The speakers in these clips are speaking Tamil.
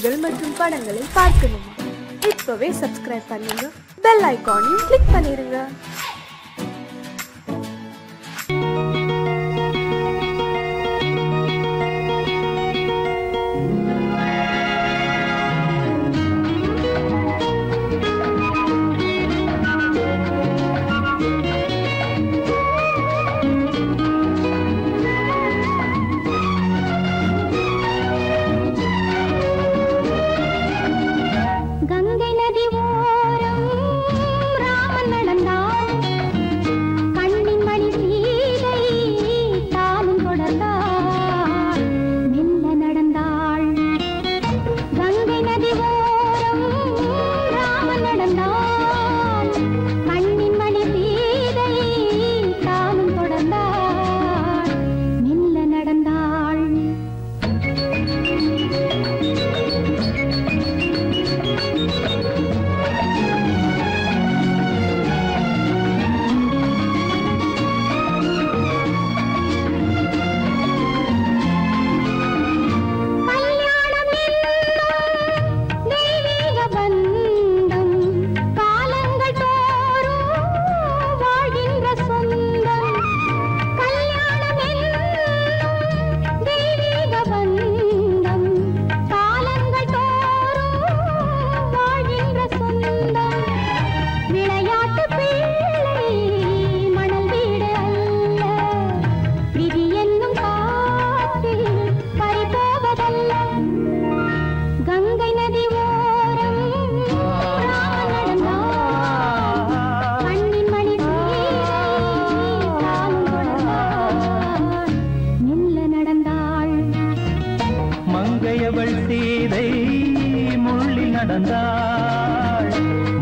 நிகழ்ச்சிகள் மற்றும் படங்களை பார்க்கணுமா? இப்பவே சப்ஸ்கிரைப் பண்ணுங்க, பெல் ஐகானையும் கிளிக் பண்ணிருங்க.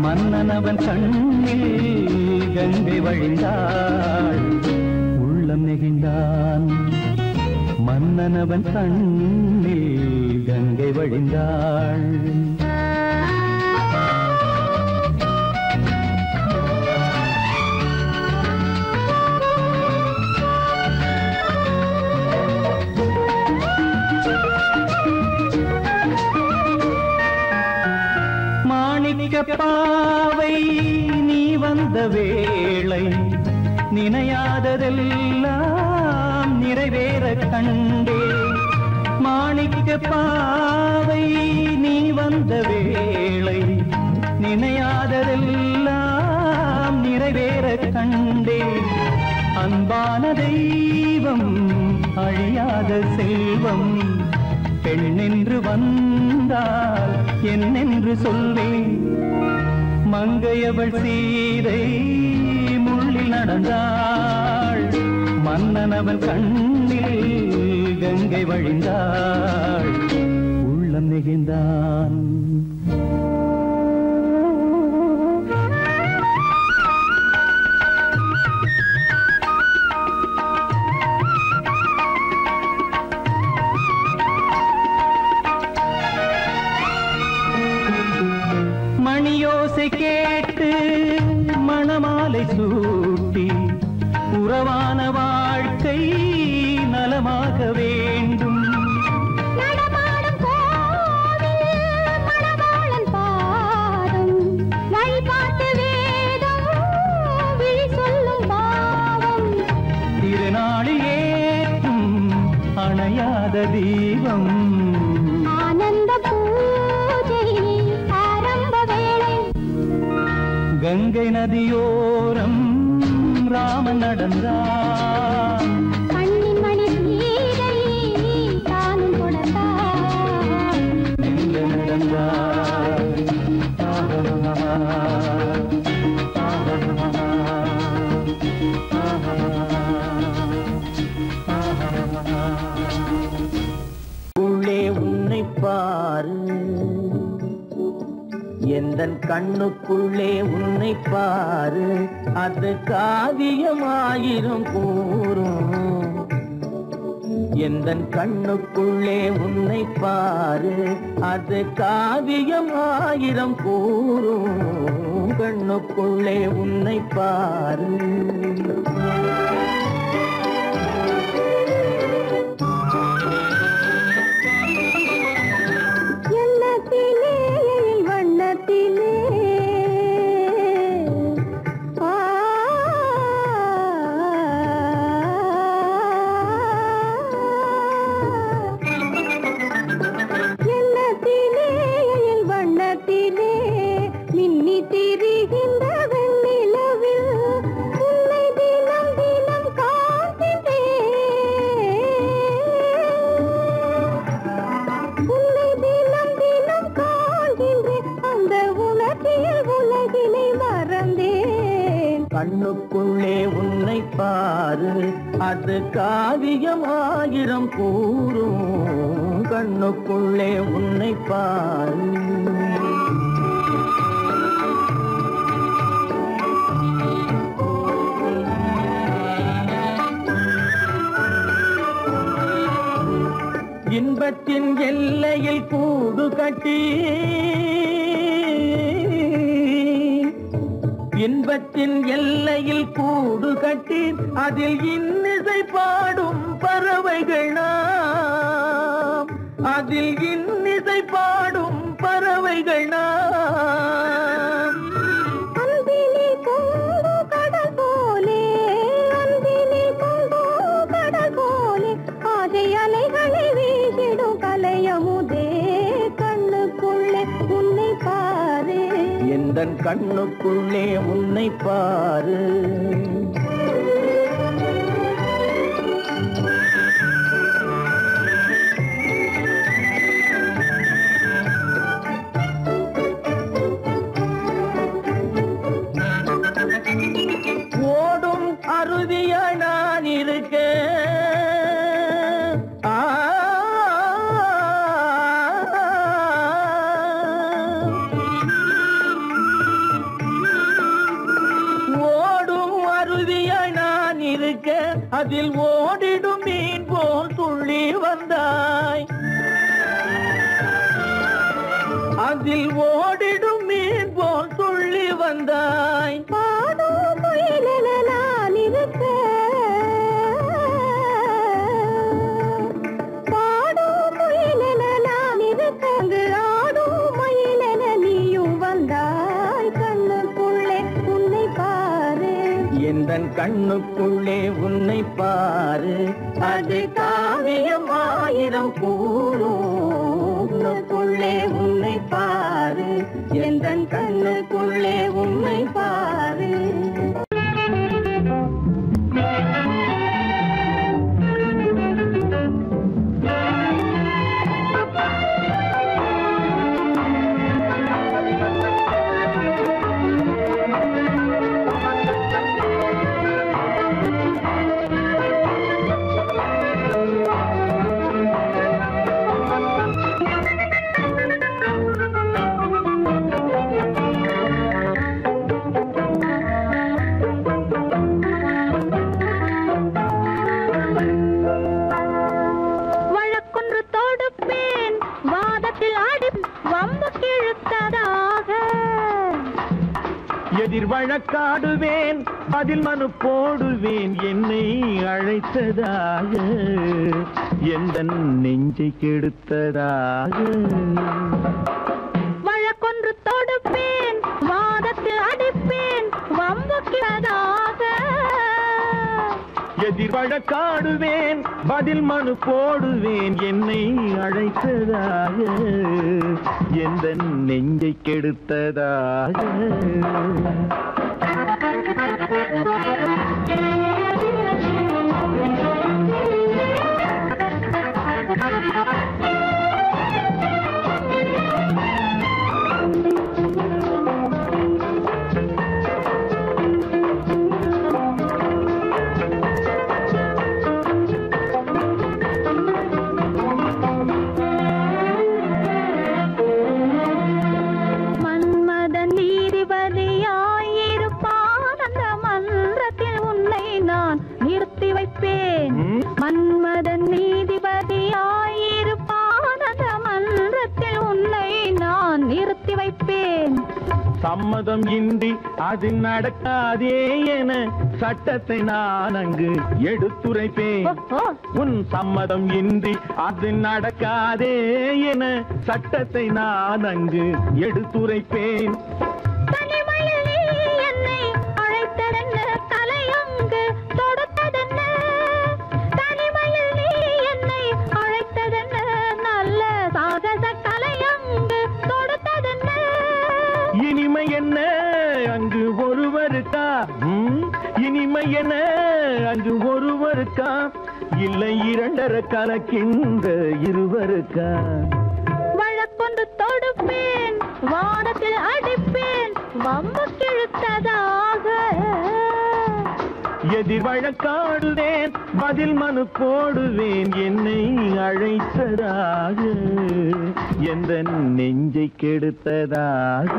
மன்னனவன் கண்ணில் கங்கை வழிந்தாள், உள்ளம் நெகிழ்ந்தான். மன்னனவன் கண்ணில் கங்கை வழிந்தாள். பாவை நீ வந்த வேளை நினையாததெல்லாம் நிறைவேற கண்டே. மாணிக்க பாவை நீ வந்த வேளை நினையாததெல்லாம் நிறைவேற கண்டே. அன்பான தெய்வம் அழியாத செல்வம் பெண்ணென்று வந்தால் என்னென்று சொல்வேன். மங்கையவள் சீதை முள்ளில் நடந்தாள், மன்னனவன் கண்ணில் கங்கை வழிந்தாள், உள்ளம் நெகிழ்ந்தான். மணியோசை கேட்டு மணமாலை சூட்டி உறவான வாழ்க்கை நலமாக வேண்டும். நடமாடும் கோவில் மணவாளன் பாதம், வழிபாட்டு வேதம் விழி சொல்லும் பாவம். திருநாளில் ஏற்றும் அணையாத தீபம், ஆனந்த பூஜை ஆரம்ப வேளை. கங்கை நதியோரம் ராமன் நடந்தார், கண்ணின் மணி சீதை தானும் கொடுத்தார். எங்க நடந்தார். உள்ளே உன்னை பாரு, எந்தன் கண்ணுக்குள்ளே உன்னை பாரு, அது காவியமாயிரும் கூறும். எந்தன் கண்ணுக்குள்ளே உன்னை பாரு, அது காவியமாயிரம் கூறும். கண்ணுக்குள்ளே உன்னை பாரு. என்ன கண்ணுக்குள்ளே உன்னை பாரு அது காவியம் ஆயிரம் கூறும் கண்ணுக்குள்ளே உன்னை பாரு இன்பத்தின் எல்லையில் கூடு கட்டி இன்பத்தின் எல்லையில் கூடு கட்டி அதில் இன்னிசை பாடும் பறவைகள் நாம் அதில் இன்னிசை பாடும் பறவைகள் நாம் அன்பிலே பொங்கு கடல் போலே அன்பிலே பொங்கு கடல் போலே ஆசை அலைகளை வீசிடும் கலையமுதே கண்ணுக்குள்ளே உன்னை பாரு எந்தன் கண்ணுக்குள்ளே உன்னை பாரு ஓடும் அருவியா நான் இருக்க அதில் ஓடிடும் மீன் போல் துள்ளி வந்தாய் அதில் ஓடிடும் மீன் போல் துள்ளி வந்தாய் பாடும் முயலென நான் இருக்க பாடும் முயலென நான் இருக்க அங்கு ஆடும் மயிலென நீயும் வந்தாய் கண்ணுக்குள்ளே உன்னை பாரு எந்தன் கண்ணுக்குள்ளே உன்னை பாரு அது காவியம் ஆயிரம் கூறுக்குள்ளே உன்னை பாரு எந்தன் கண்ணுக்குள்ளே உன்னை பாரு எதிர் வழக்காடுவேன் அதில் மனு போடுவேன் என்னை அழைத்ததாக எந்தன் நெஞ்சை கெடுத்ததாக வழக்கொன்று தொடுப்பேன் வாதத்தில் அடிப்பேன் வம்புக்கிறதாக எதிர் வழக்காடுவேன் பதில் மனு போடுவேன் என்னை அழைத்ததாக எந்தன் நெஞ்சை கெடுத்ததாக மன்மதன் நீதிபதியாயிருப்பான் அந்த மன்றத்தில் உன்னை நான் நிறுத்தி வைப்பேன் சம்மதம் இன்றி அது நடக்காதே என சட்டத்தை நான் அங்கு எடுத்துரைப்பேன் உன் சம்மதம் இன்றி அது நடக்காதே என சட்டத்தை நான் அங்கு எடுத்துரைப்பேன் இனிமை என்ன அங்கு ஒருவருக்கா இனிமை என்ன அங்கு ஒருவருக்கா இல்லை இரண்டரை கலக்கின்ற இருவருக்கா வழக்கொண்டு தொடுப்பேன் வானத்தில் அடிப்பேன் வம்பு கிழுத்ததாக எதிர் வழக்காடுவேன், பதில் மனு போடுவேன், என்னை அழைத்ததாக எந்த நெஞ்சை கெடுத்ததாக.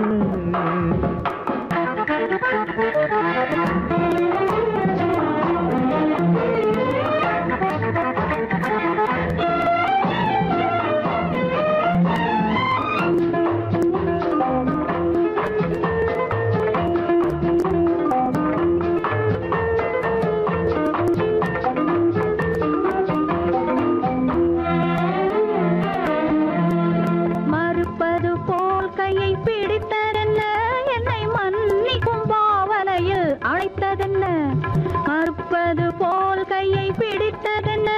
மறுப்பது போல் கையை பிடித்ததென்ன,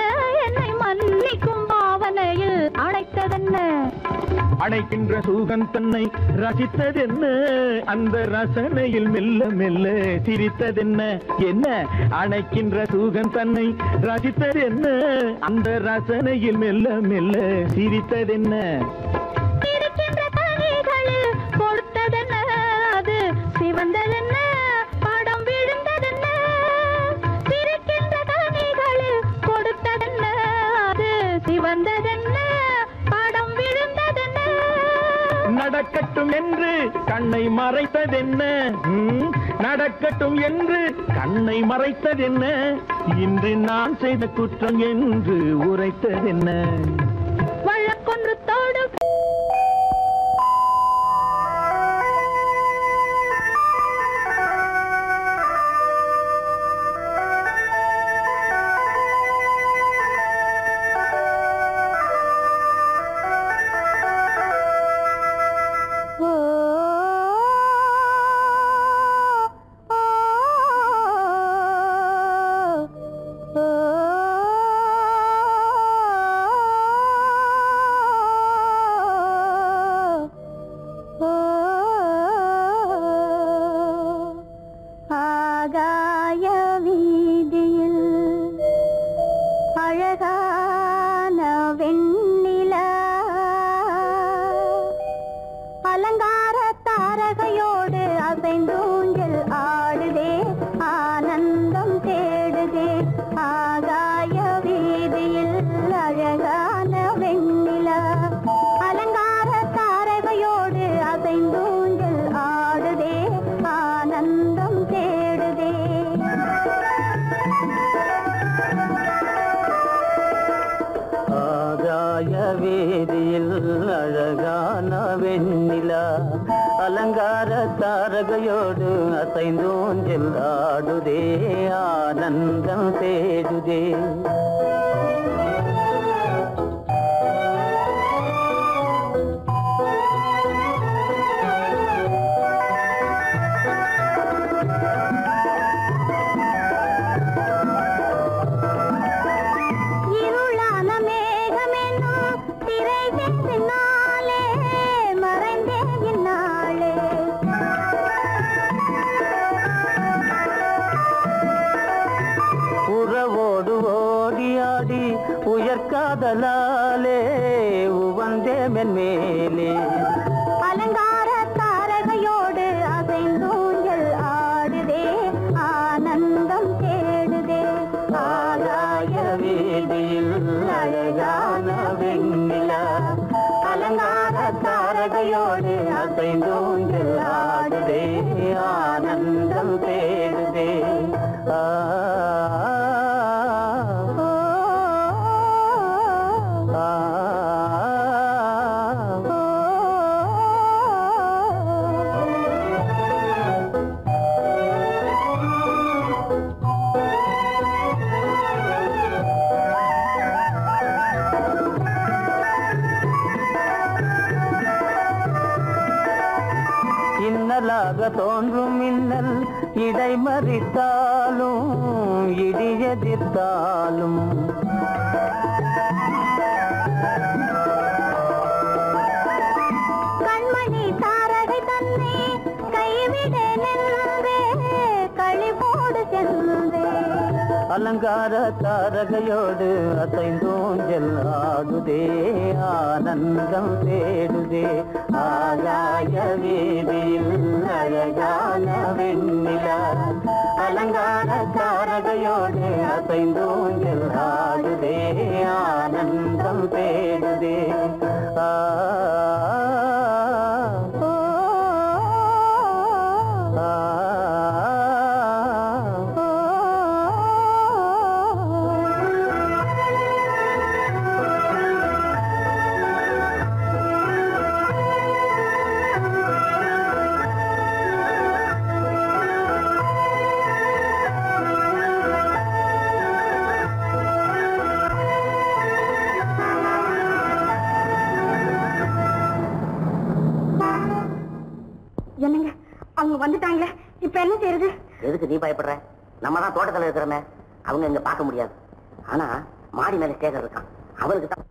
என்னை மன்னிக்கும் பாவனையில் அழைத்ததென்ன. அணைக்கின்ற சூகன் தன்னை ரசித்ததென்ன, அந்த ரசனையில் மெல்ல மெல்ல சிரித்ததென்ன. என்ன அணைக்கின்ற சூகன் தன்னை ரசித்ததென்ன, அந்த ரசனையில் மெல்ல மெல்ல சிரித்ததென்ன. இருக்கின்ற கனிகளில் கொடுத்ததென்ன, அது சிவந்ததென்ன, படம் விழுந்ததென்ன. இருக்கின்ற கனிகளில் கொடுத்ததென்ன, அது சிவந்ததென்ன, படம் விழுந்ததென்ன. நடக்கட்டும் என்று கண்ணை மறைத்ததென்ன, நடக்கட்டும் என்று கண்ணை மறைத்ததென்ன, இன்று நான் செய்த குற்றம் என்று உரைத்ததென்ன. வழக்கொன்று தோடு ஆகாய வீதியில் அழகான வெண்ணிலா, அலங்கார தாரகையோடு அசைந்தூஞ்சல் ஆடுதே, ஆனந்தம் தேடுதே. ஆகாய வீதியில் அழகான வெண்ணிலா, அலங்கார தாரகையோடு அசைந்தூஞ்சல் ஆடுதே, ஆனந்தம் தேடுதே. ஆகாய வீதியில் அழகான வெண்ணிலா, அலங்கார தாரகையோடு அசைந்தூஞ்சல் ஆடுதே, ஆனந்தம் தேடுதே. இருளான மேகமென்னும் திரையின் பின்னாலே மறைந்தே இந்நாளே, உறவோடு ஓடியாடி உயர்காதலாலே உவந்தே மென்மேலே. அலங்கார தாரகையோடு அசைந்தூஞ்சல் ஆடுதே, ஆனந்தம் தேடுதே. ஆகாய வீதியில் அழகான வெண்ணிலா, அலங்கார தாரகையோடு அசைந்தூஞ்சல் ஆடுதே, ஆனந்தம் தேடுதே. இன்னலாக தோன்றும் மின்னல் இடைமறித்தாலும் இடியெதிர்த்தாலும், கண்மணி தாரகை தன்னை கைவிட நின்றே, களிபோடு சென்றே. அலங்கார தாரகையோடு அசைந்தூஞ்சல் ஆடுதே, ஆனந்தம் தேடுதே. ஆகாய வீதியில் அழகான வெண்ணிலா, அலங்கார தாரகையோடு அசைந்தூஞ்சல் ஆடுதே ஆனந்தம் தேடுதே என்னங்க அவங்க வந்துட்டாங்களே, இப்ப என்ன செய்யறது? எதுக்கு நீ பயப்படுற? நம்ம தான் தோட்டத்துல இருக்கிறோமே, அவங்க இங்க பார்க்க முடியாது. ஆனா மாடி மேல ஸ்டேஜர் இருக்கான், அவருக்கு தான்.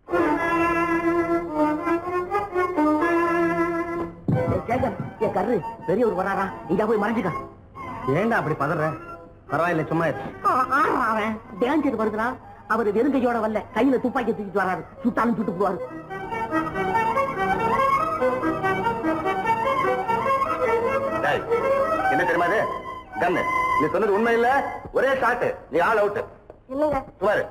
கரு பெரிய ஒரு வராரா, இங்க போய் மறைஞ்சுக்க. ஏண்டா அப்படி பதற? பரவாயில்ல, சும்மா அவன் டேஞ்சர் வருகிறான். அவர் வெறுங்கையோட வரல, கையில துப்பாக்கி தூக்கிட்டு வராரு. சுட்டாலும் சுட்டு போவாரு. என்ன தெரியுமா இது? கண்ணு. நீ சொன்னது உண்மை இல்ல, ஒரே ஷாட், நீ ஆல் அவுட். இல்லங்க சுமாரு.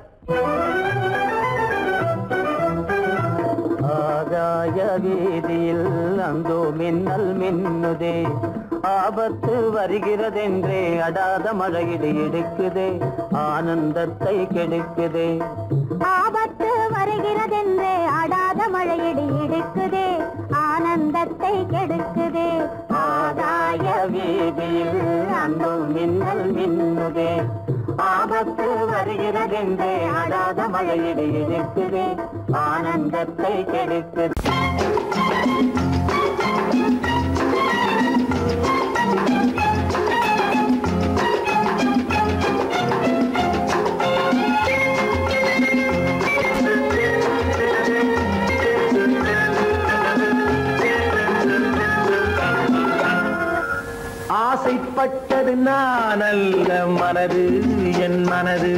ஆகாய வீதியில் அந்தோ மின்னல் மின்னுதே, ஆபத்து வருகிறதென்றே அடாத மழையிடு எடுக்குதே, ஆனந்தத்தை கெடுக்குதே. ஆபத்து வருகிறதென்றே அடாத மழையிடு எடுக்குதே, ஆனந்தத்தை கெடுக்குதே. ஆகாய வீதியில் அந்தோ மின்னல் மின்னுதே, ஆபத்து வருகிறதென்றே அடாத மழையிடு எடுக்குதே, ஆனந்தத்தை கெடுக்குதே. ஆசைப்பட்டது நான் அல்ல மனது, என் மனது.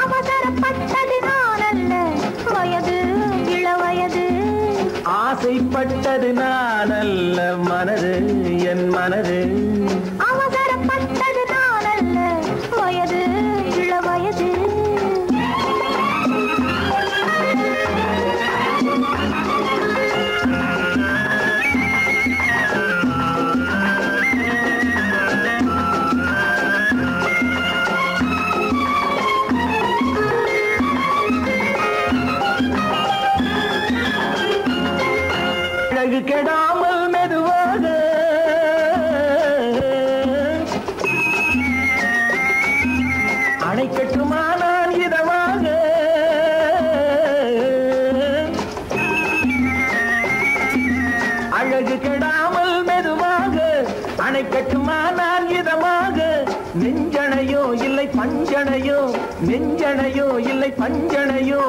அவசரப்பட்டது நான் அல்ல வயது, இள வயது. ஆசைப்பட்டது நான் அல்ல மனது, என் மனது. அவசரப்பட்டது நான் அல்ல வயது, இள வயது. அழகு கெடாமல் மெதுவாக அணைக்கட்டுமானால் இதமாக, அழகு கெடாமல் மெதுவாக அணைக்கட்டுமானால் இதமாக. நெஞ்சணையோ இல்லை பஞ்சனையோ, நெஞ்சணையோ இல்லை பஞ்சனையோ,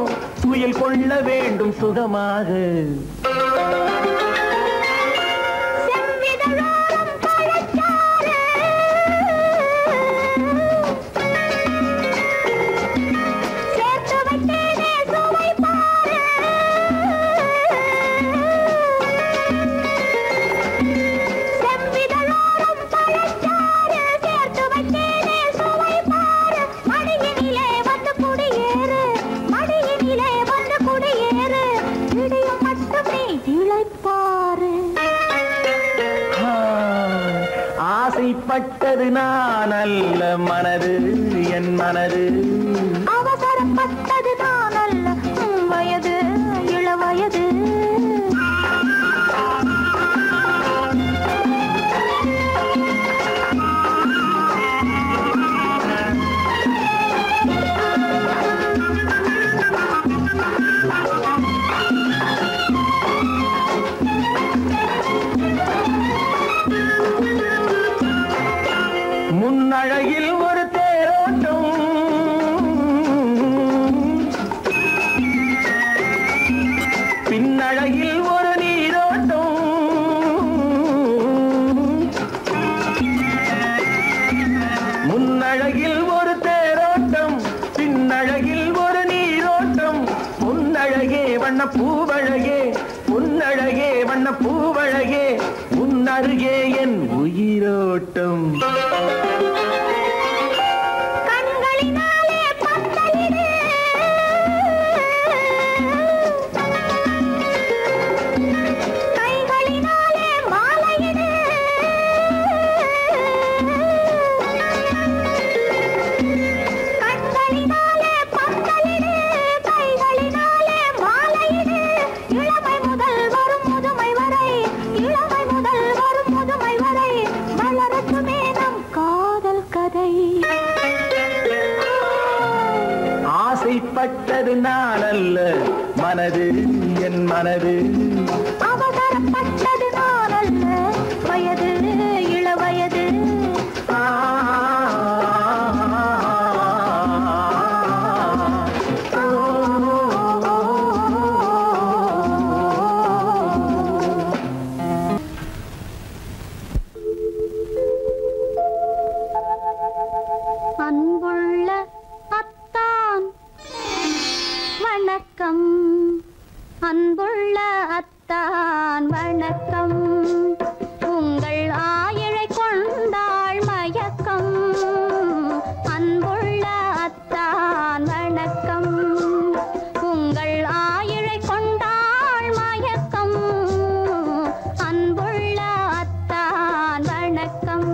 துயில் கொள்ள வேண்டும் சுகமாக. செவ்விதழோரம் பழச்சாறு, சேர்த்து வைத்தேனே சுவை பாரு. செவ்விதழோரம் பழச்சாறு, சேர்த்து வைத்தேனே சுவை பாரு. மடியினிலே வந்து குடியேறு, மடியினிலே வந்து குடியேறு. இடியும் மட்டும் நீ இளைப்பாரு. ஆசைப்பட்டது நான் அல்ல மனது, என் மனது. அவசரப்பட்டது நான் அல்ல வயது, இள வயது. முன்னழகில் ஒரு தேரோட்டம், பின்னழகில் ஒரு நீரோட்டம். முன்னழகில் ஒரு தேரோட்டம், பின்னழகில் ஒரு நீரோட்டம். பொன்னழகே வண்ண பூவழகே, பொன்னழகே வண்ண பூவழகே, உன்னருகே என் உயிரோட்டம். மனது என் மனது அவசரப்பட்டது நான் அல்ல வயது இள வயது அன்புள்ள அத்தான் வணக்கம் அன்புள்ள அத்தான் வணக்கம் உங்கள் ஆயிழை கொண்டாள் மயக்கம் அன்புள்ள அத்தான் வணக்கம் உங்கள் ஆயிழை கொண்டாள் மயக்கம் அன்புள்ள அத்தான் வணக்கம்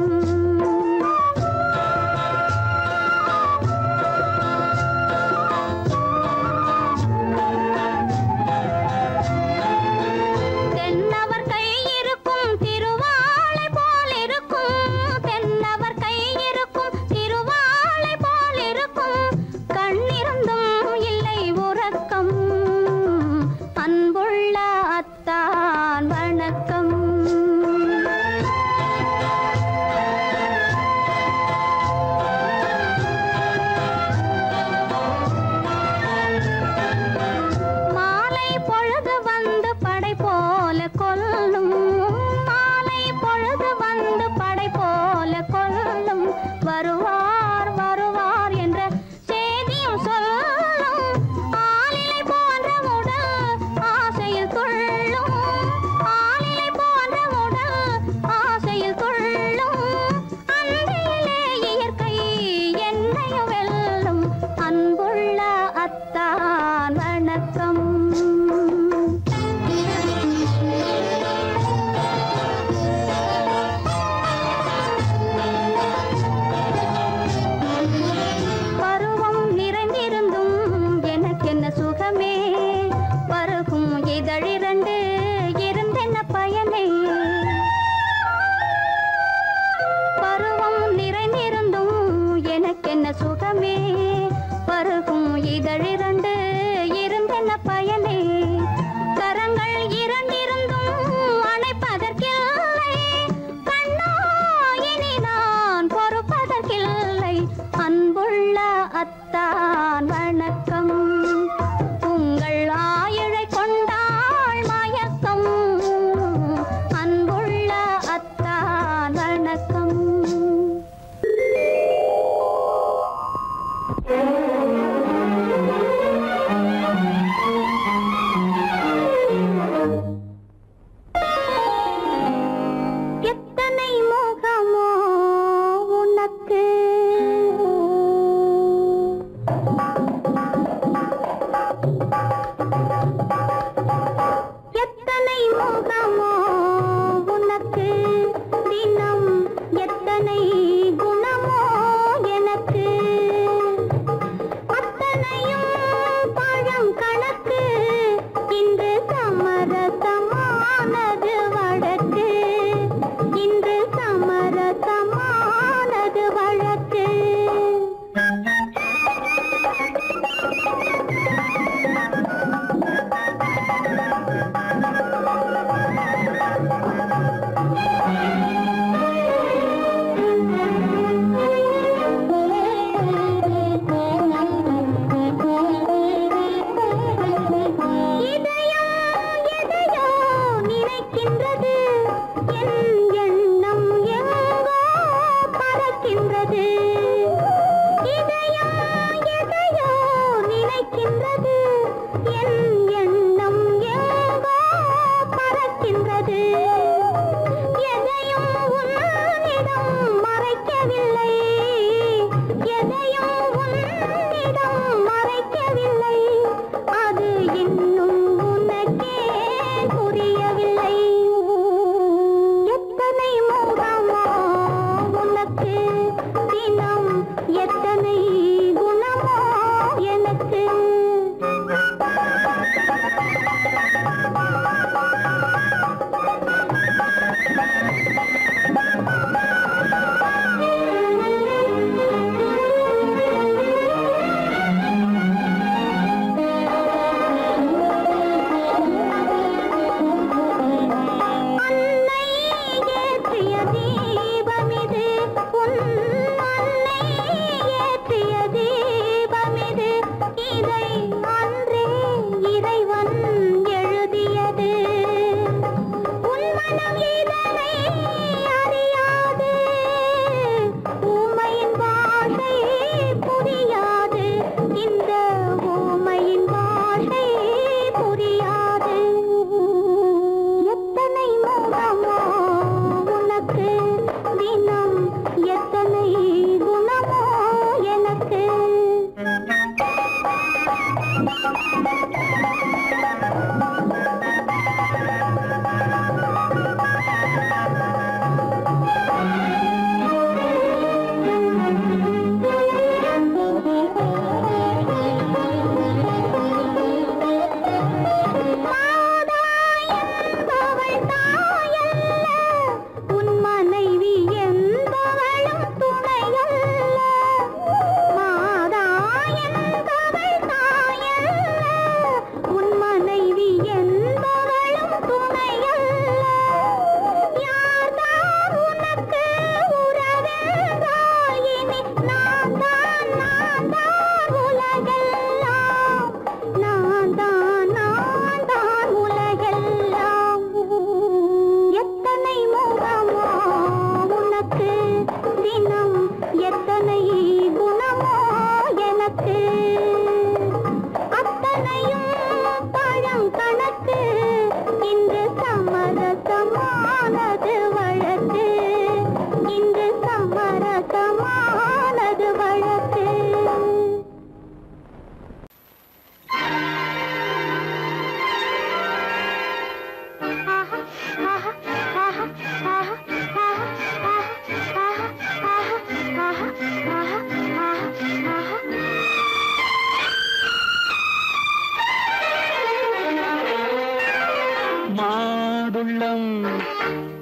மாதுளம்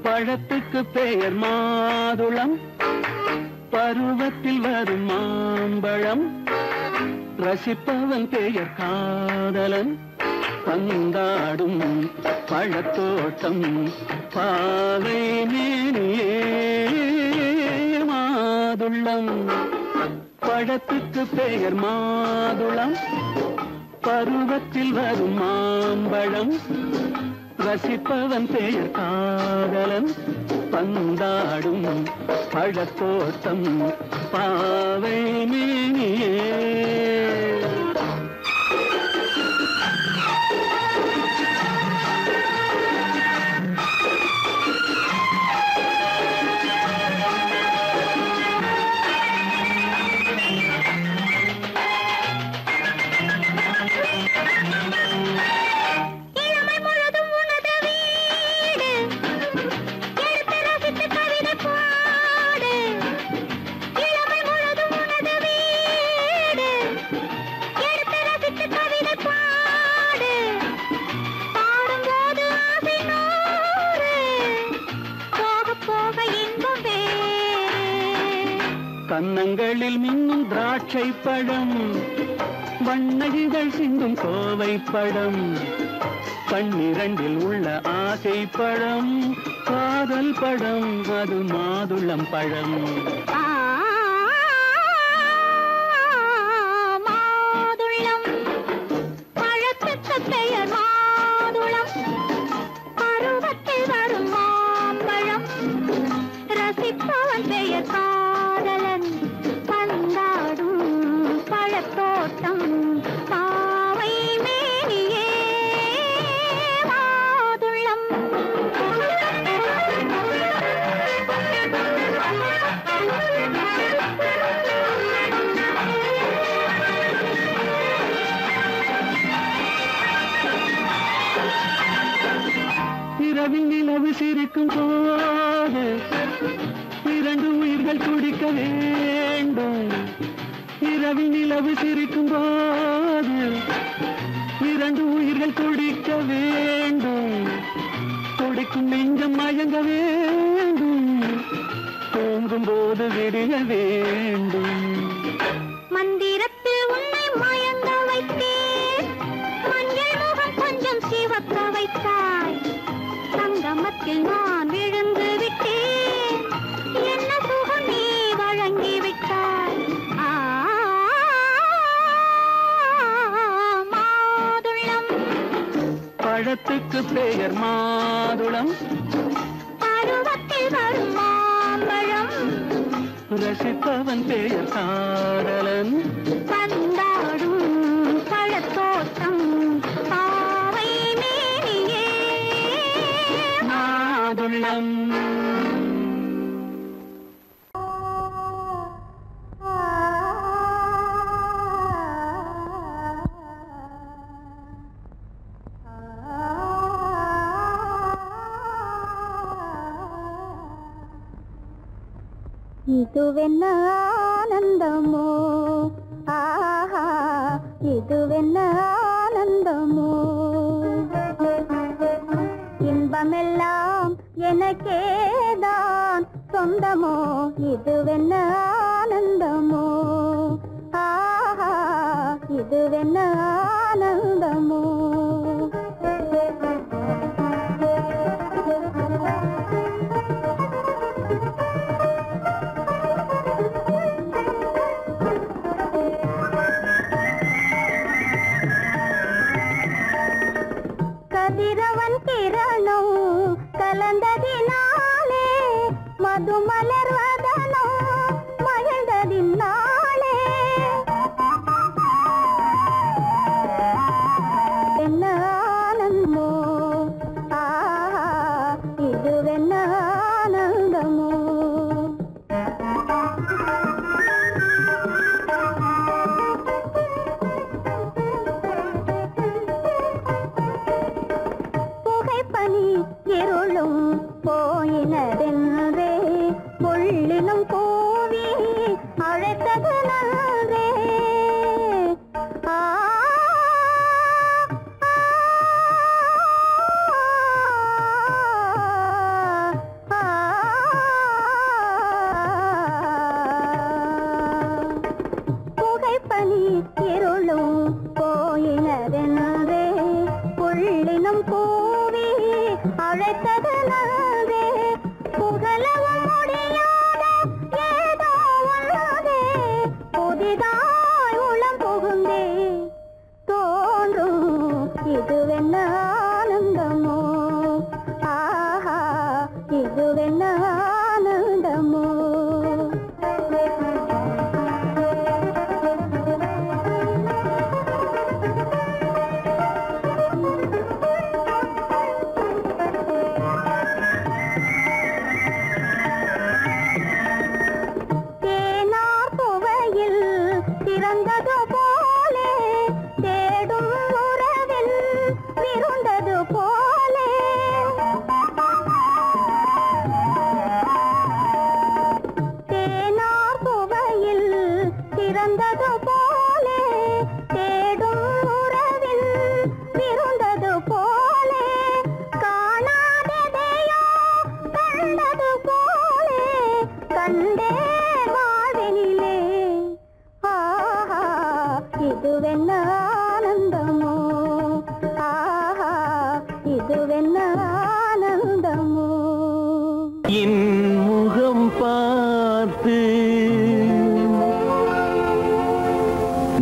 பழத்துக்கு பெயர் மாதுளம் பருவத்தில் வரும் மாம்பழம் ரசிப்பவன் பெயர் காதலன் பந்தாடும் பழத்தோட்டம் பாவை மேனியே மாதுளம் பழத்துக்கு பெயர் மாதுளம் பருவத்தில் வரும் மாம்பழம் ரசிப்பவன் பெயர் காதலன் பந்தாடும் பழத்தோட்டம் பாவை மேனியே கன்னங்களில் மின்னும் திராட்சை பழம் வண்ணகிகள் சிந்தும் கோவை பழம் கண்ணிரண்டில் உள்ள ஆசை பழம் காதல் பழம் அது மாதுளம் பழம் மாதுளம் பழத்துக்கு பெயர் மாதுளம் பருவத்தில் வரும் மாம்பழம் ரசிப்பவன் பெயர் காதலன் பந்தாடும் பழத்தோட்டம் பாவை மேனியே மாதுளம் இரவில் நிலவு சிரிக்கும் போது இரண்டு உயிர்கள் துடிக்க வேண்டும் இரவில் நிலவு சிரிக்கும் போது இரண்டு உயிர்கள் துடிக்க வேண்டும் துடிக்கும் நெஞ்சம் மயங்க வேண்டும் தூங்கும் போது விடிய வேண்டும் மந்திரத்தில் உன்னை மயங்க வைத்தேன் மஞ்சள் முகம் கொஞ்சம் சிவக்க வைத்தாய் சங்கமத்தில் நான் விழுந்து விட்டேன் என்ன சுகம் நீ வழங்கி விட்டாய் மாதுளம் பழத்துக்கு பெயர் மாதுளம் பருவத்தில் வரும் மாம்பழம் ரசிப்பவன் பெயர் காதலன் பந்தாடும் பழத்தோட்டம் பாவை மேனியே மாதுளம் இதுவென்ன ஆனந்தமோ ஆஹா இதுவென்ன ஆனந்தமோ இன்பமெல்லாம் எனக்கேதான் சொந்தமோ இதுவென்ன ஆனந்தமோ ஆஹா இதுவென்ன ஆனந்தமோ கதிரவன் கிரணம் கலந்ததினாலே மது மலர்வதனோ மகிழ்ந்ததினாலே என்ன ஆனந்தமோ ஆஹா இதுவென்ன ஆனந்தமோ புகைப்பனி இருளும் போயினதென்றே பொள்ளினும் கூவி அழைத்தது நன்றே இதுவென்ன ஆனந்தமோ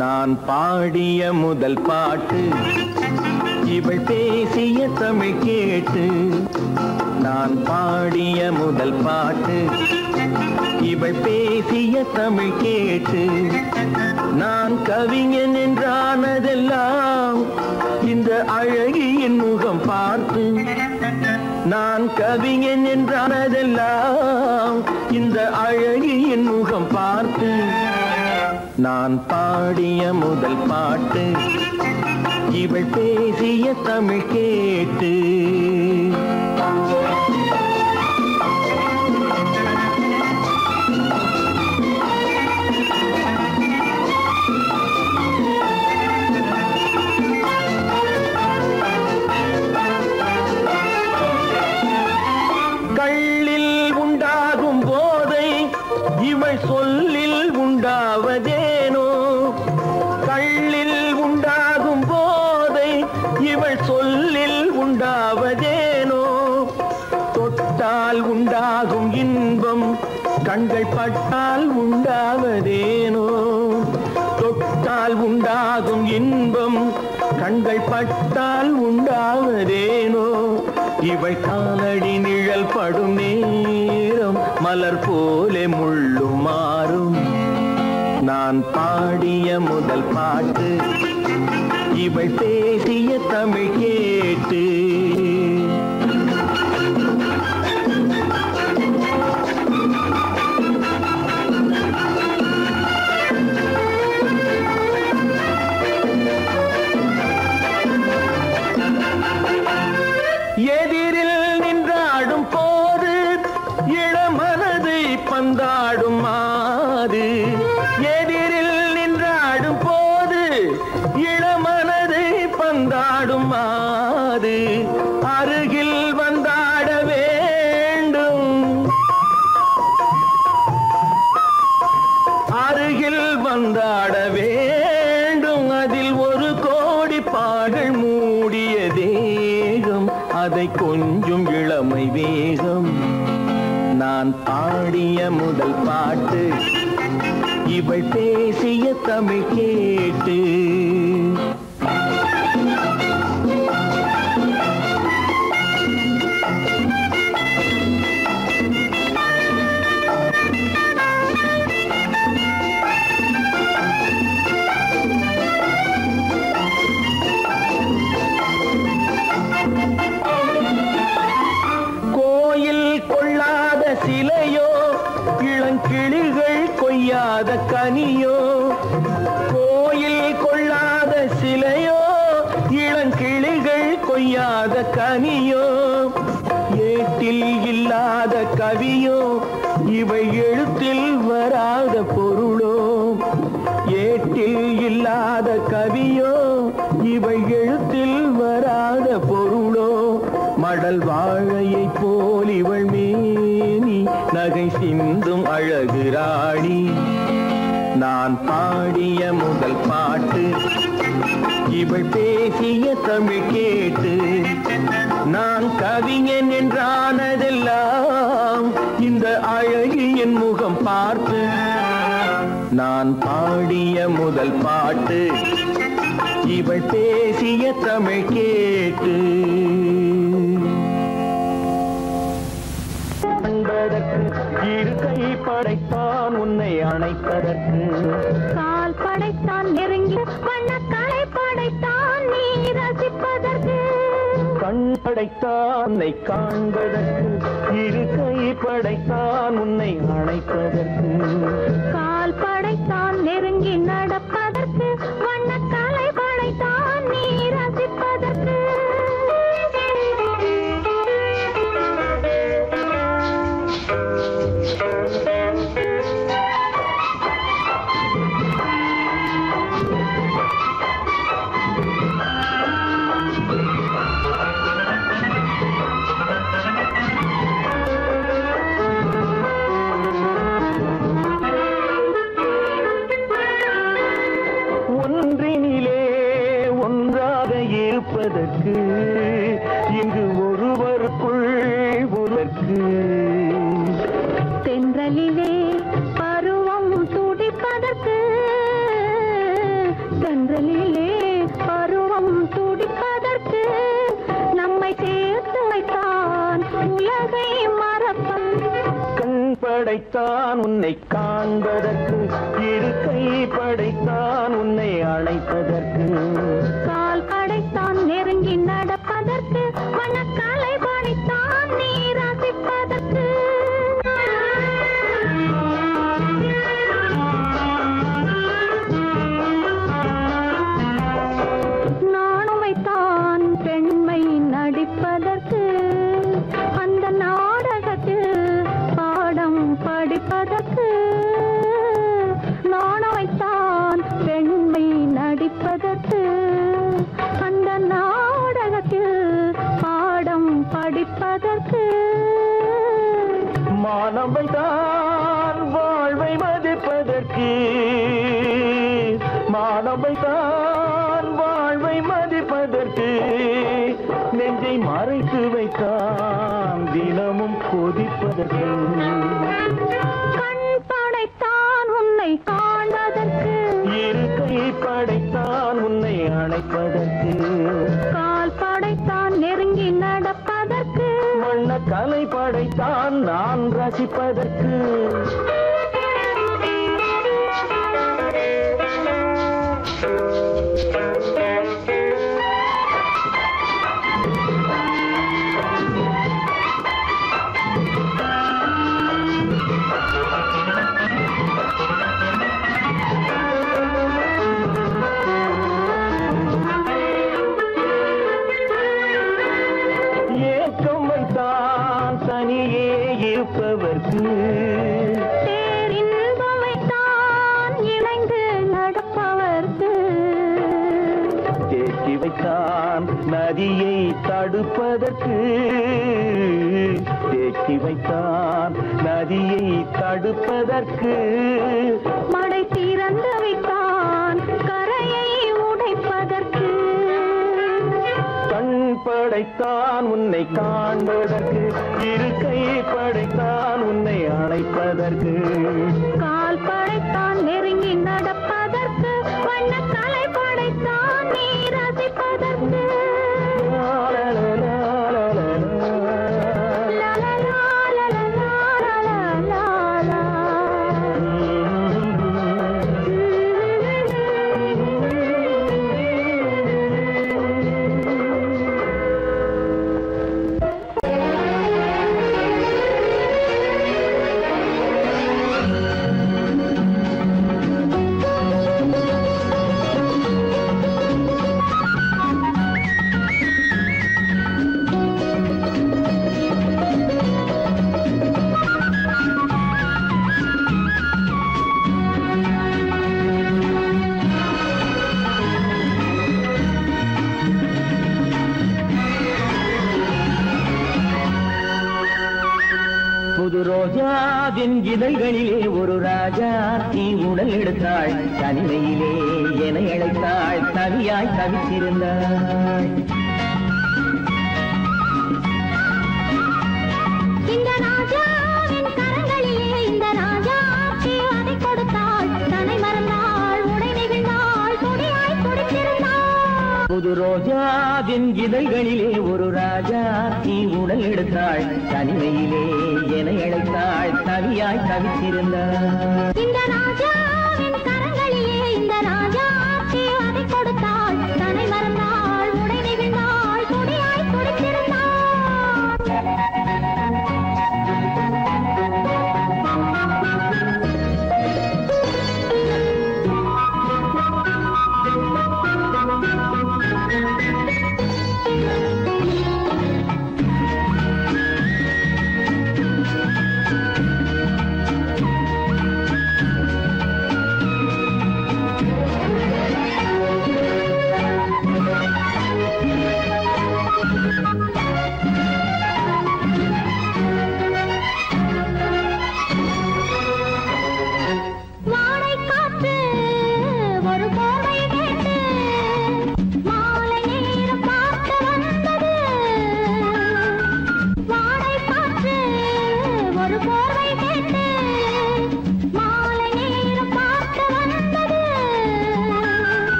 நான் பாடிய முதல் பாட்டு இவள் பேசிய தமிழ் கேட்டு நான் பாடிய முதல் பாட்டு இவள் பேசிய தமிழ் கேட்டு நான் கவிஞன் என்றானதெல்லாம் இந்த அழகியின் முகம் பார்த்து நான் கவிஞன் என்றானதெல்லாம் இந்த அழகியின் முகம் பார்த்து நான் பாடிய முதல் பாட்டு இவள் பேசிய தமிழ் கேட்டு கள்ளில் உண்டாகும் போதை இவள் சொல்லில் உண்டாவதேனோ கள்ளில் உண்டாகும் போதை இவள் சொல்லில் உண்டாவதேனோ தொட்டால் உண்டாகும் இன்பம் கண்கள் பட்டால் உண்டாவதேனோ தொட்டால் உண்டாகும் இன்பம் கண்கள் பட்டால் உண்டாவதேனோ இவள் காலடி நிழல் படும் நேரம் மலர் போலே முள்ளும் மாறும் நான் பாடிய முதல் பாட்டு இவள் பேசிய தமிழ் கேட்டு எதிரில் நின்றாடும் போது இளமனதை பந்தாடும் மாது எதிரில் நின்றாடும் போது இளமனதை பந்தாடும் மாது அருகில் வந்தாட வேண்டும் அருகில் வந்தாட வேண்டும் அதில் ஒரு கோடி பாடல் மூடிய தேகம் அதை கொஞ்சம் இளமை வேகம் நான் பாடிய முதல் பாட்டு இவள் பேசிய தமிழ் கேட்டு சிலையோ இளங்கிளிகள் கொய்யாத கனியோ கோயில் கொள்ளாத சிலையோ இளங்கிளிகள் கொய்யாத கனியோ ஏட்டில் இல்லாத கவியோ இவை எழுத்தில் வராத பொருளோ ஏட்டில் இல்லாத கவியோ இவை எழுத்தில் வராத பொருளோ மடல் வாழையை போல் இவள் மேனி நகை சிந்தும் அழகு ராணி நான் பாடிய முதல் பாட்டு இவள் பேசிய தமிழ் கேட்டு நான் கவிஞன் என்றானதெல்லாம் இந்த அழகியின் முகம் பார்த்து நான் பாடிய முதல் பாட்டு இவள் பேசிய தமிழ் கேட்டு காண்பதற்கு இரு கை படைத்தான் உன்னை அணைப்பதற்கு கால் படைத்தான் நெருங்கி வண்ணக்காலை படைத்தான் நீ ரசிப்பதற்கு கண் படைத்தான் உன்னை காண்பதற்கு இரு கை படைத்தான் உன்னை அணைப்பதற்கு கால் படைத்தான் நெருங்கி நடப்பதற்கு வண்ணக்காலை படைத்தான் நீ ரசிப்பதற்கு இருப்பதற்கு இங்கு ஒருவருக்குள் ஒருவருக்கு தென்றலிலே பருவம் துடிப்பதற்கு தென்றலிலே பருவம் துடிப்பதற்கு நம்மை சேர்த்து வைத்தான் உலகை மறப்பன் கண் படைத்தான் உன்னை காண்பதற்கு இரு கை படைத்தான் உன்னை அணைப்பதற்கு கால் படைத்தான் நெருங்கி நடப்பதற்கு வண்ணக்காலை படைத்தான் நீ ரசிப்பதற்கு நானும் வைத்தான் பெண்மை நடிப்பதற்கு அந்த நாடகத்தில் பாடம் படிப்பதற்கு நானும் வைத்தான் பெண்மை நடிப்பதற்கு அந்த நாடகத்தில் பாடம் படிப்பதற்கு மானவைதான் வாழ்வை மதிப்பதற்கு மானவைதான் வாழ்வை மதிப்பதற்கு நெஞ்சை மறைத்து வைத்தான் தினமும் கொதிப்பதற்கு கண் படைத்தான் உன்னை காண்பதற்கு இரு கை படைத்தான் உன்னை அணைப்பதற்கு கால் படைத்தான் நெருங்கி நடப்பதற்கு வண்ண கலை படைத்தான் நான் ரசிப்பதற்கு ஏக்கம் வைத்தான் தனியே இருப்பவர்க்கு பேரின்பம் வைத்தான் இணைந்து நடப்பவர்க்கு தேக்கி வைத்தான் நதியை தடுப்பதற்கு தேக்கி வைத்தான் நதியை தடுப்பதற்கு மடை திறந்து வைத்தான் கரையை உடைப்பதற்கு கண் படைத்தான் உன்னை காண்பதற்கு இரு கை படைத்தான் உன்னை அணைப்பதற்கு கால் படைத்தான் நெருங்கி நடப்பதற்கு வண்ணக்கலை படைத்தான் நீ ரசிப்பதற்கு புது ரோஜாவின் இதழ்களிலே ஒரு ராஜா தீ உடல் எடுத்தாள் தனிமையிலே என அழைத்தாள் தவியாய் தவித்திருந்தாள் இந்த ராஜாவின் கரங்களிலே இந்த ராஜாக்கு அதை கொடுத்தாள் தன்னை மறந்தாள் உடை நெகிழ்ந்தாள் கொடியாய் கொடுத்திருந்தாள் புது ரோஜாவின் இதழ்களிலே ஒரு ராஜா தீ உடல் எடுத்தாள் தனிமையிலே என அழைத்தாள் தவியாய் தவித்திருந்தார். இந்த ராஜாவின் கரங்களிலே இந்த ராஜா ஆட்சி அதை கொடுத்தாள். தன்னை மறந்தாள், உடை நெகிழ்ந்தாள், துடியாய் துடித்திருந்தாள்.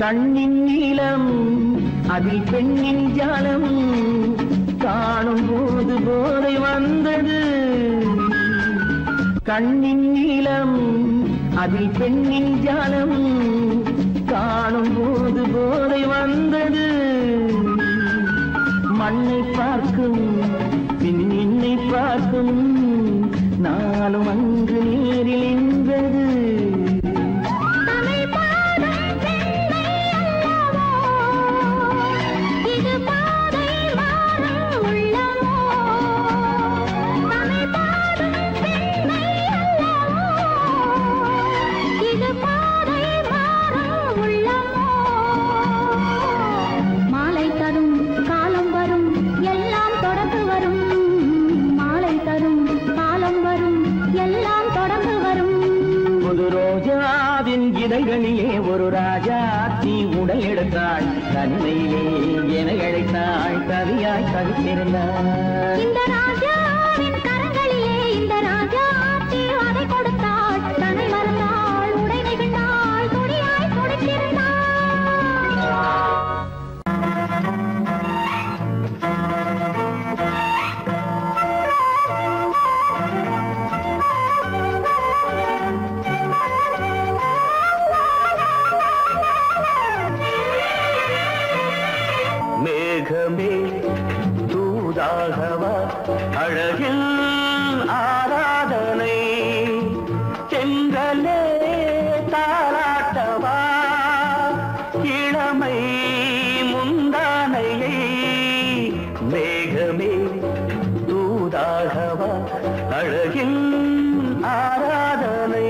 கண்ணின் நீளம் அதில் பெண்ணின் ஜாலம் காணும் போது போதை வந்தது. கண்ணின் நீளம் அதில் பெண்ணின் ஜாலம் காணும் போது போதை வந்தது. மண்ணை பார்க்கும் பின் என்னை பார்க்கும் நானும் அங்கு நேரில் நின்றது. இதழ்களிலே ஒரு ராஜாத்தி உடல் எடுத்தாள். தன்மையிலே என அழைத்தாள். தவியாய் தவித்திருந்தாள். இந்த ராஜாவின் கரங்களிலே இந்த ராஜாத்தி அதை கொடுத்தாள். தன்னை மறந்தாள், உடை நெகிழ்ந்தாள், துடியாய் துடித்திருந்தாள். மேகமே தூதாகவா அழகில் ஆராதனை செங்கலே தாராட்டவா இளமை முந்தானையை. மேகமே தூதாகவா அழகில் ஆராதனை.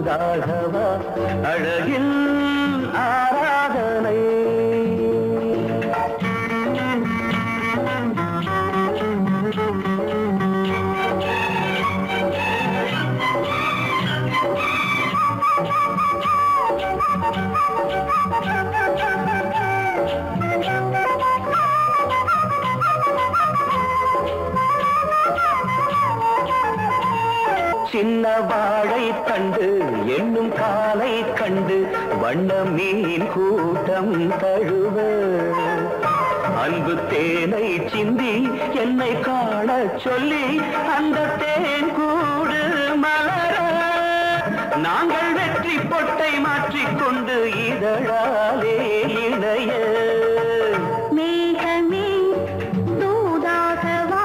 தூதாகவா அழகில் ஆராதனை. சின்ன வாழை தண்டு என்னும் காலை கண்டு வண்ண மீன் கூட்டம் தழுவ அன்பு தேனை சிந்தி என்னை காண சொல்லி அந்த தேன் கூடு மலர நாங்கள் வெற்றி பொட்டை மாற்றிக்கொண்டு இதழாலே இணைய. மேகமே தூதாகவா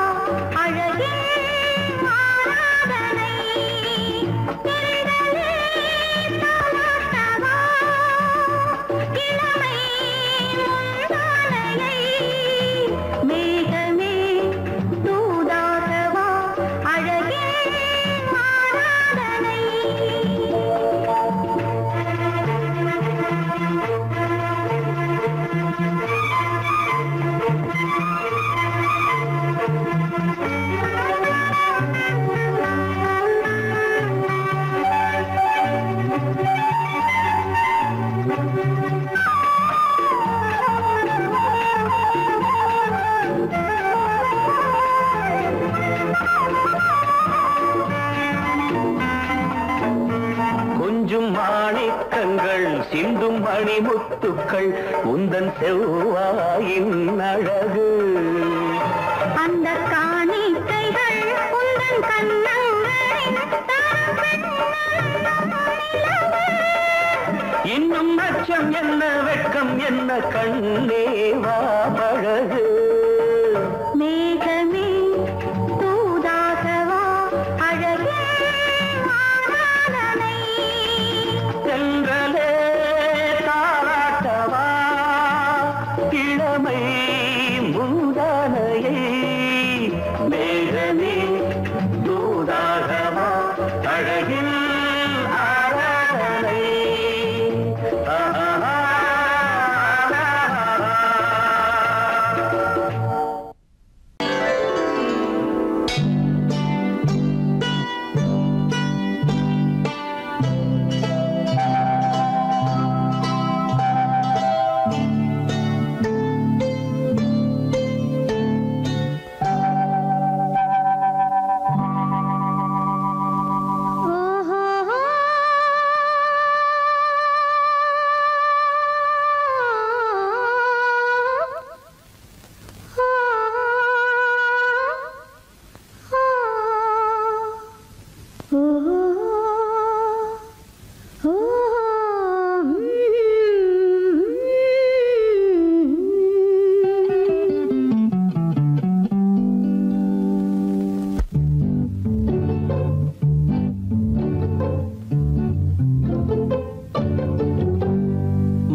அழகே ஆராதனை. தென்றலே தாலாட்டவா இளமை முந்தானையை. மேகமே தூதாகவா அழகே ஆராதனை. கொஞ்சும் மாணிக்கங்கள் சிந்தும் மணிமுத்துக்கள் உந்தன் செவ்வாயின் அழகு. அந்த காணிக்கைகள் உந்தன் கண்ணங்களின் இன்னும் அச்சம் என்ன வெட்கம் என்ன கண்ணே வா பழகு. மேகமே தூதாகவா அழகே ஆராதனை. சென்றலே தாலாட்டவா இளமை முந்தானையை. மேகமே தூதாகவா அழகில் ஆராதனை.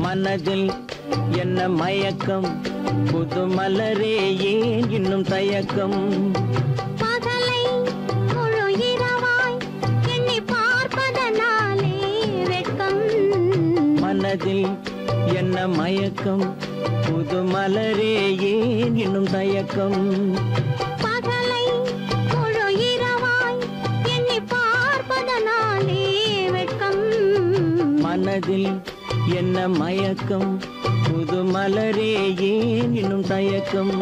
மனதில் என்ன மயக்கம் புது மலரே ஏன் இன்னும் தயக்கம். பகலை முழு இரவாய் எண்ணி பார்ப்பதனாலே வெட்கம். மனதில் என்ன மயக்கம் புது மலரே ஏன் இன்னும் தயக்கம். பகலை முழு இரவாய் எண்ணி பார்ப்பதனாலே வெட்கம். மனதில் என்ன மயக்கம் புது மலரே ஏன் இன்னும் தயக்கம்.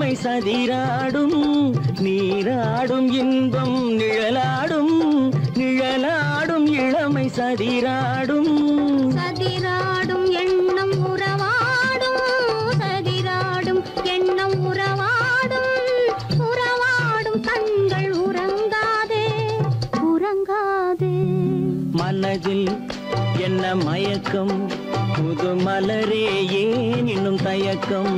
சதிராடும் நீராடும் இன்பம் நிழலாடும் நிழலாடும் இளமை சதிராடும் சதிராடும் எண்ணம் உறவாடும் சதிராடும் எண்ணம் உறவாடும் மனதில் என்ன மயக்கம் புது மலரே ஏன் இன்னும் தயக்கம்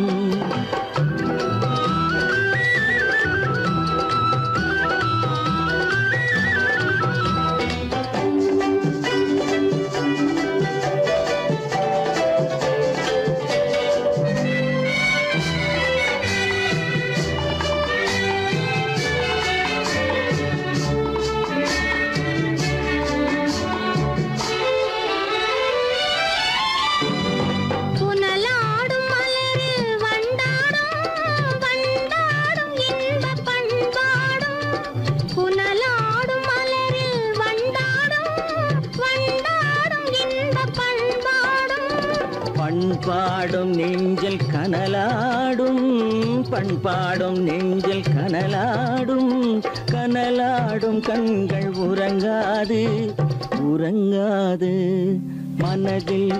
பண்பாடும் நெஞ்சில் கனலாடும் பண்பாடும் நெஞ்சில் கனலாடும் கனலாடும் கண்கள் உறங்காது உறங்காது மனதில்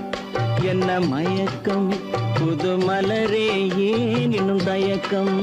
என்ன மயக்கம் புது மலரே ஏன் இன்னும் தயக்கம்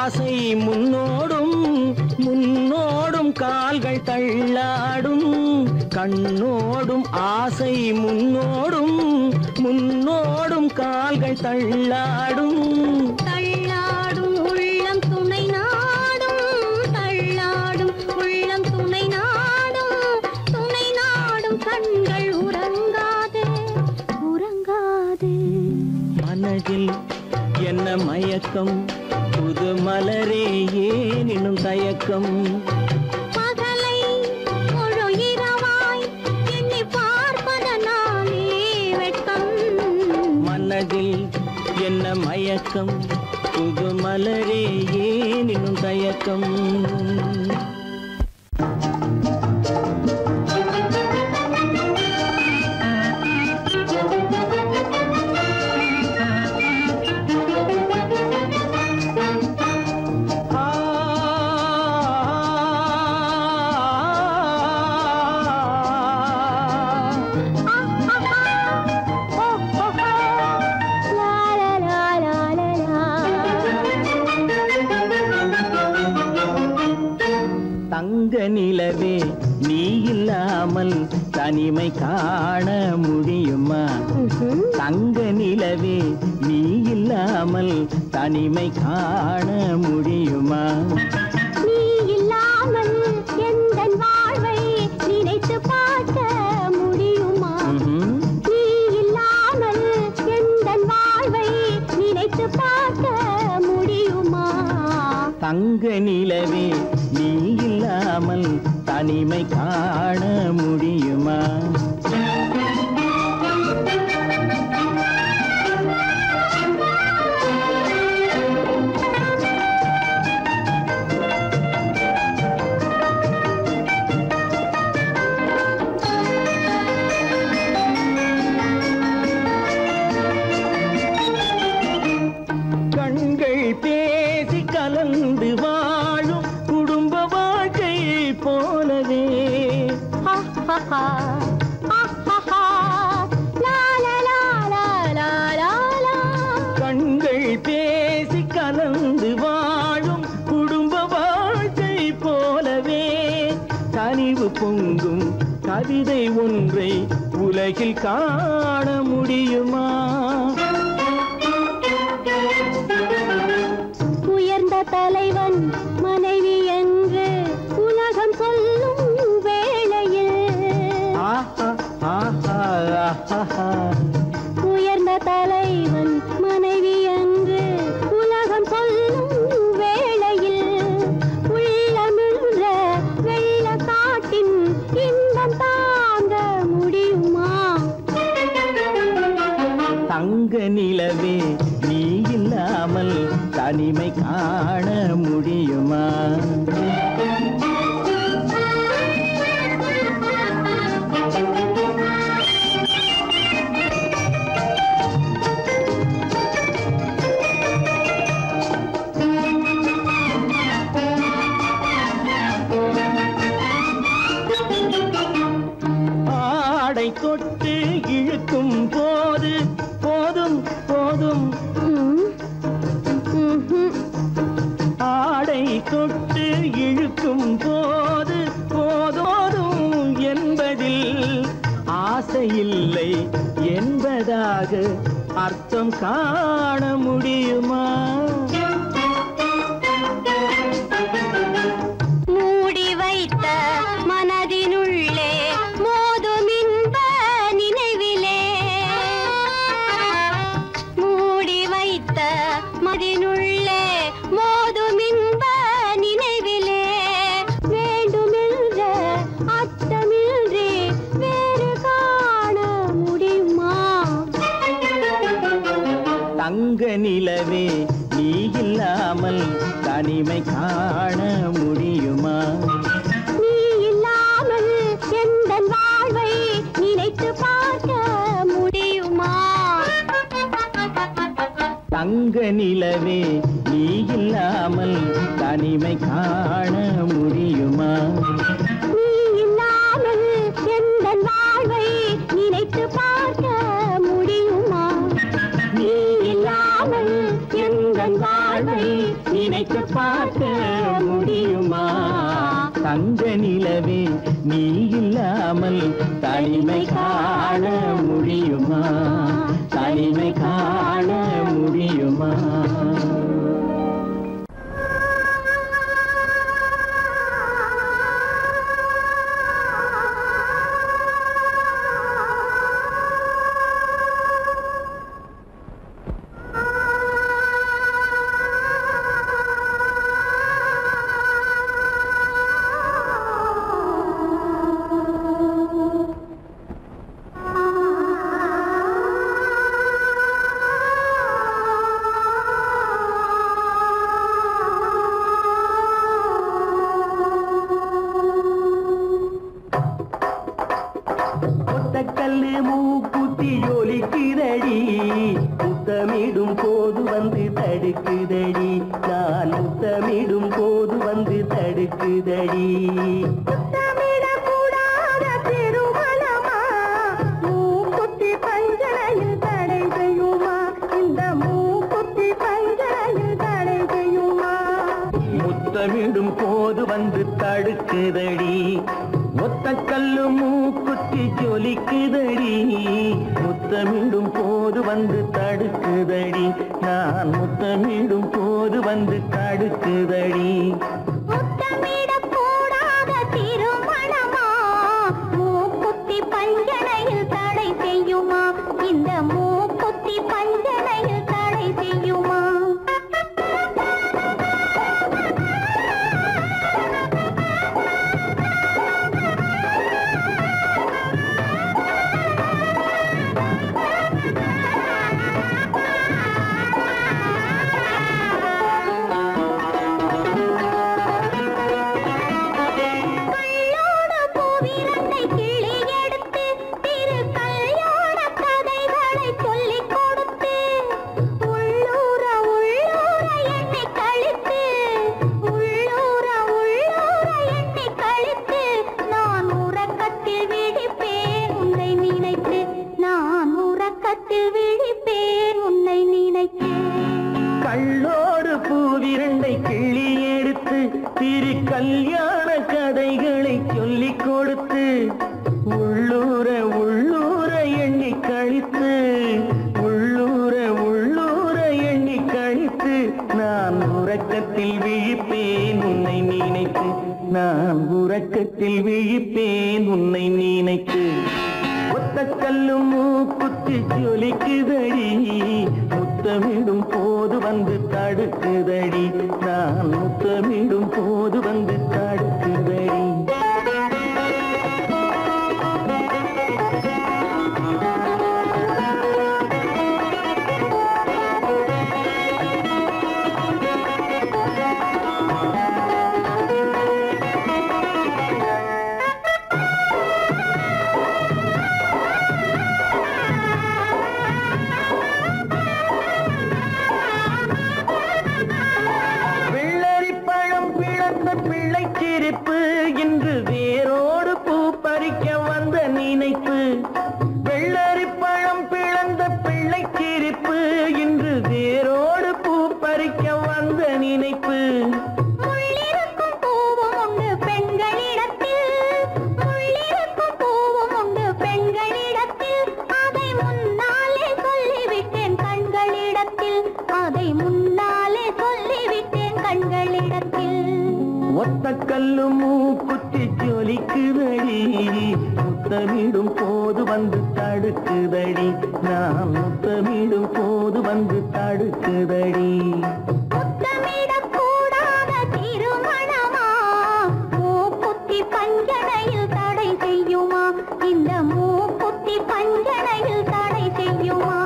ஆசை முன்னோடும் முன்னோடும் கால்கள் தள்ளாடும் கண்ணோடும் ஆசை முன்னோடும் முன்னோடும் கால்கள் தள்ளாடும் தள்ளாடும் உள்ளம் துணை நாடும் தள்ளாடும் உள்ளம் துணை நாடும் கண்கள் உறங்காது உறங்காது மனதில் என்ன மயக்கம் புது மலரே ஏன் இன்னும் தயக்கம் பகலை முழு இரவாய் எண்ணி பார்ப்பதனாலே வெட்கம் மனதில் என்ன மயக்கம் புது மலரே ஏன் இன்னும் தயக்கம் நிலவே நீ இல்லாமல் தனிமை காண முடியுமா தங்க நிலவே நீ இல்லாமல் தனிமை காண முடியுமா நீ இல்லாமல் எந்தன் வாழ்வை நினைத்து பார்க்க முடியுமா நீ இல்லாமல் எந்தன் வாழ்வை நினைத்து பார்க்க முடியுமா தங்க நிலவே நீ இல்லாமல் தனிமை காண முடியுமா கண்கள் பேசி கலந்து வாழும் குடும்ப வாழ்க்கை போலவே கண்கள் பேசி கலந்து வாழும் குடும்ப வாழ்க்கை போலவே கனிவு பொங்கும் கவிதை ஒன்றை உலகில் காண முடியுமா உயர்ந்த தலைவன் மனைவி என்று உலகம் சொல்லும் வேளையில் உயர்ந்த தலைவன் மனைவி என்று உலகம் சொல்லும் வேளையில் உள்ளமிழ்ற வெள்ள காட்டின் இன்பம் தாங்க முடியுமா தங்க நிலவே நீ இல்லாமல் தனிமை காண முடியுமா சரியாக அர்த்தம் காண முடியுமா? மூடி வைத்த மனதினுள்ளே மோதும் இன்ப நினைவிலே, மூடி வைத்த மனதினுள்ளே மோதும் இன்ப நினைவிலே, வேண்டுமென்ற அர்த்தமின்றி வேறு காண முடியுமா? தங்க நிலவே நீ இல்லாமல் தனிமை காண முடியுமா? நீ இல்லாமல் எந்தன் வாழ்வை நினைத்து பார்க்க முடியுமா? தங்க நிலவே நீ இல்லாமல் தனிமை காண முடியுமா? நீ இல்லாமல் எந்தன் வாழ்வை நினைத்து பார்க்க முடியுமா? நீ இல்லாமல் எந்தன் வாழ்வை நினைத்து பார்க்க முடியுமா? தங்க நிலவே நீ இல்லாமல் தனிமை காண முடியுமா? தனிமை காண முடியுமா? கல்லு மூக்குத்தி ஜொலிக்குதடி, முத்தமிடும் போது வந்து தடுக்குதடி, நான் முத்தமிடும் போது வந்து தடுக்குதடி. முத்தமிடக்கூடாத திருமணமா, மூக்குத்தி பஞ்சனையில் தடை செய்யுமா? இந்த மூக்குத்தி பஞ்சனையில் தடை செய்யுமா? முத்தமிடும் போது வந்து தடுக்குதடி, ஒத்த கல்லு மூக்குத்தி ஜொலிக்குதடி, முத்தமிடும் போது வந்து தடுக்குதடி, நான் முத்தமிடும் போது வந்து தடுக்குதடி. முத்தமிடக்கூடாத திருமணமா, மூக்குத்தி பஞ்சனையில் தடை செய்யுமா? இந்த மூக்குத்தி பஞ்சனையில் தடை செய்யுமா? கள்ளோடு பூவிரண்டை கிள்ளி எடுத்து திரு கல்யாண கதைகளை சொல்லிக் கொடுத்து, உள்ளூர உள்ளூர எண்ணி கழித்து, உள்ளூர உள்ளூர எண்ணி கழித்து, நான் உறக்கத்தில் விழிப்பேன் உன்னை நினைத்து, நான் உறக்கத்தில் விழிப்பேன் உன்னை நினைத்து. ஒத்த கல்லு மூக்குத்தி ஜொலிக்குதடி, முத்தமிடும் போது வந்து தடுக்குதடி, நான் முத்தமிடும் போது வந்து தடுக்குதடி. பிள்ளைச்சிரிப்பு இன்று வேரோடு பூ பறிக்க வந்த நினைப்பு, வெள்ளரி பழம் பிளந்த பிள்ளைச்சிரிப்பு இன்று வேரோடு பூ பறிக்க வந்த நினைப்பு. முள்ளிருக்கும் பூவும் உண்டு பெண்களிடத்தில், முள்ளிருக்கும் பூவும் உண்டு பெண்களிடத்தில், அதை முன்னாலே நேரத்தில் அதை முன்னாலே சொல்லிவிட்டேன் கண்களிடத்தில். ஒத்த கல்லு மூக்குத்தி ஜொலிக்குதடி, முத்தமிடும் போது வந்து தடுக்குதடி, நான் முத்தமிடும் போது வந்து தடுக்குதடி. முத்தமிடக்கூடாத திருமணமா, மூக்குத்தி பஞ்சனையில் தடை செய்யுமா, இந்த மூக்குத்தி பஞ்சனையில் தடை செய்யுமா?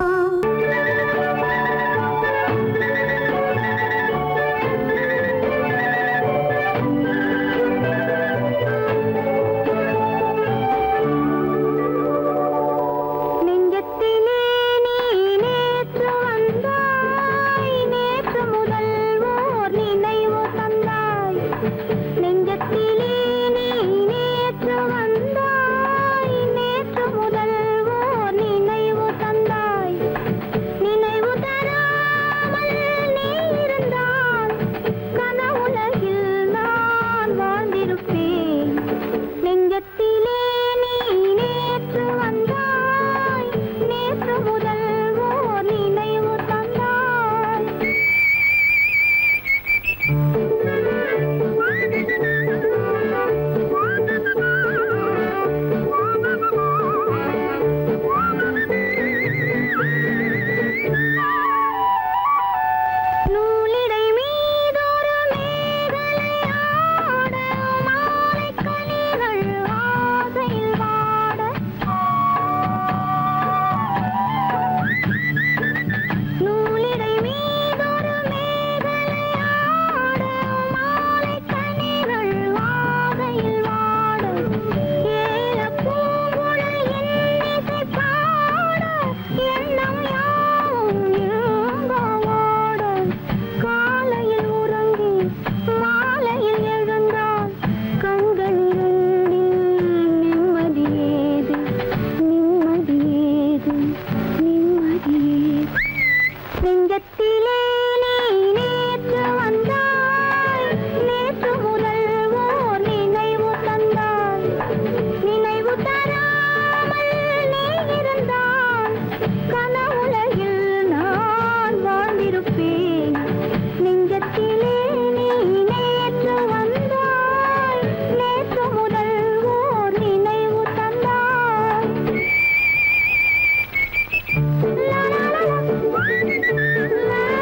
La la la la.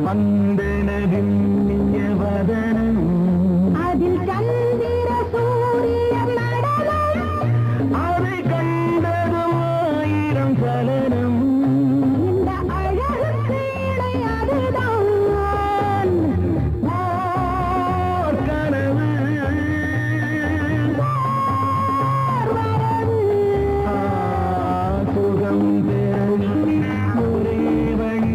மந்தனவின்னிய வதனம் அதில் சந்திர சூரிய நடனம் அதை கண்டதும் ஆயிரம் சலனம் இந்த அழகுக்கு இணை அதுதான் ஓர் கனவு சுகம் பெற ஒரே வழி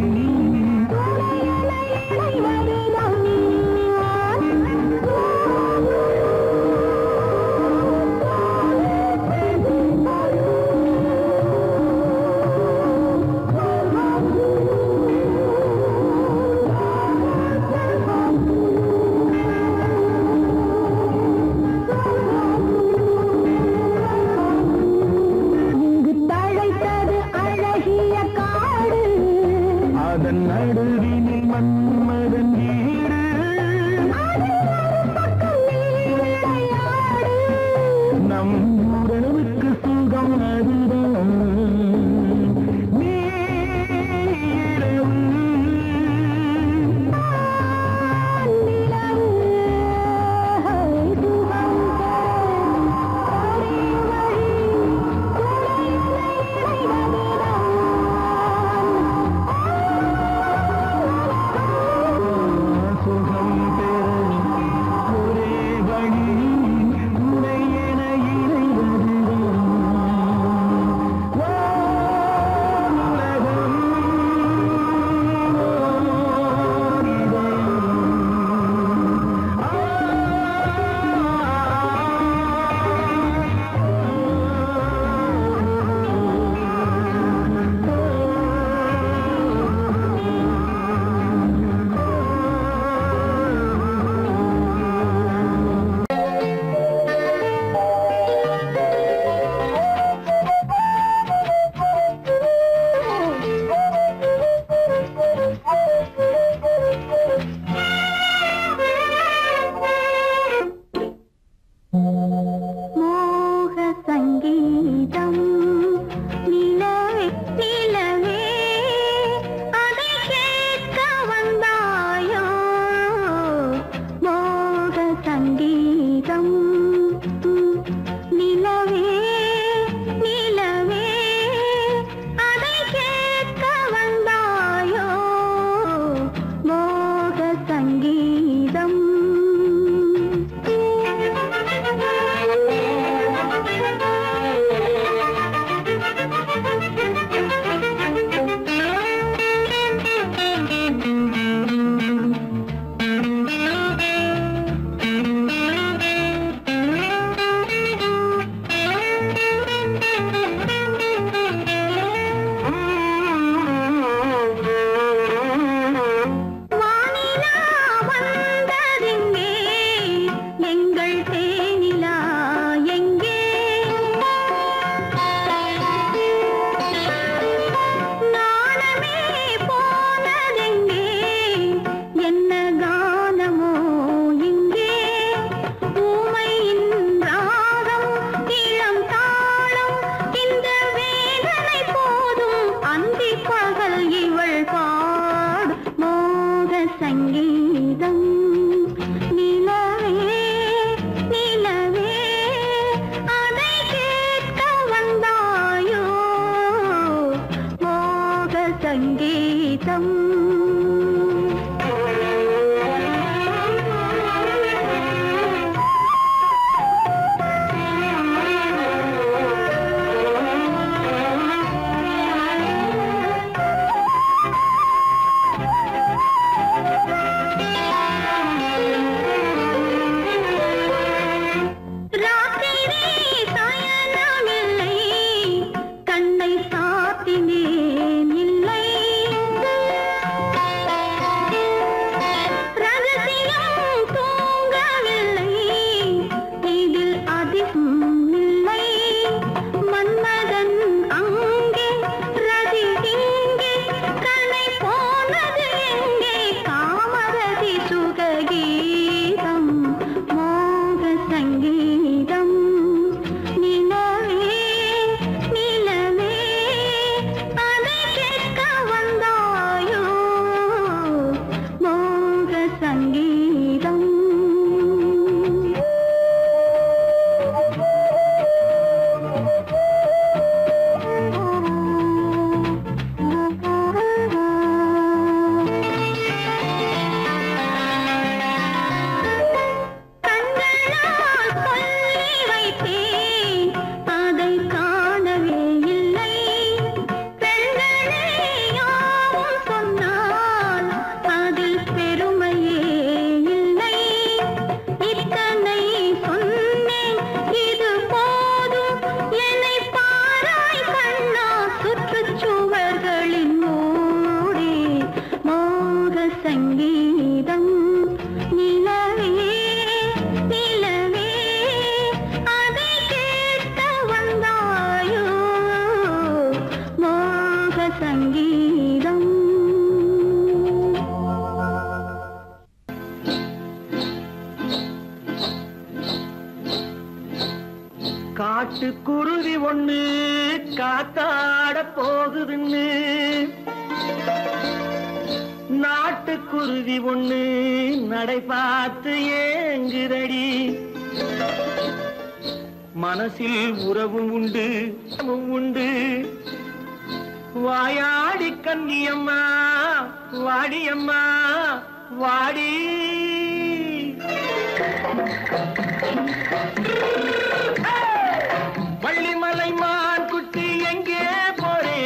இங்கு தழைத்தது அழகிய காடு அதன் நடுவினில் மன்மதன் வீடு அதில் ஒரு பக்கம் நீ விளையாடு நம் உறவுக்கு சுகம் அதுதான் நீரவு நிலவு சுகம் சுகம் பெற ஒரே வழி உனை என இறைவதுதான் உலகம் மோக சங்கீதம் நிலவே நிலவே அதை கேட்க வந்தாயோ மோக சங்கீதம் நிலவே நிலவே அதை கேட்க வந்தாயோ மோக சங்கீதம் வானிலா வந்ததெங்கே எங்கள் தேனிலா எங்கே நாணமே போனதெங்கே என்ன கானமோ இங்கே ஊமையின் ராகம் இளம் தாளம் இந்த வேதனை போதும் அந்தி பகல் இவள் பாடு மோக சங்கீதம் நிலவே நிலவே அதை கேட்க வந்தாயோ மோக சங்கீதம் ராத்திரி சயனமில்லை கண்ணை சாத்தினேன் இல்லை ஒண்ணு காத்தாட போகுதுன்னு நாட்டுக்குருவி ஒண்ணு நடை பார்த்து ஏங்குதடி மனசில் உறவும் உண்டு உண்டு வாயாடி கன்னியம்மா வாடியம்மா வாடி வள்ளிமலை மான் குட்டி எங்கே போறே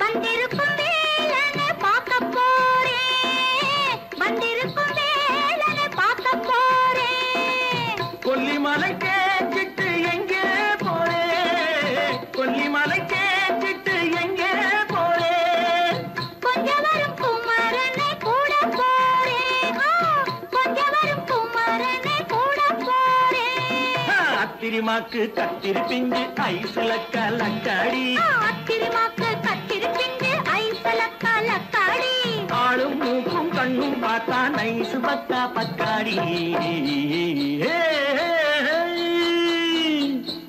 வந்திருக்கும் வேலனை பார்க்க போறேன் வந்திருக்கும் வேலனை பார்க்க போறேன் கொல்லிமலை கேச்சிட்டு எங்கே போறே கொல்லிமலை கேச்சிட்டு எங்கே போறே கொஞ்சம் வரும் குமரனை கூட போறேன் கொஞ்சம் வரும் குமரனை கூட போறேன் அத்திரிமாக்கு கத்திரி பிஞ்சு ஐசுல கலக்காடி அத்திரிமாக்கு கத்திரி பிஞ்சு ஐசல கலக்காடி ஆளும் மூக்கும் கண்ணும் பார்த்தா நைசு பத்தா பக்காடி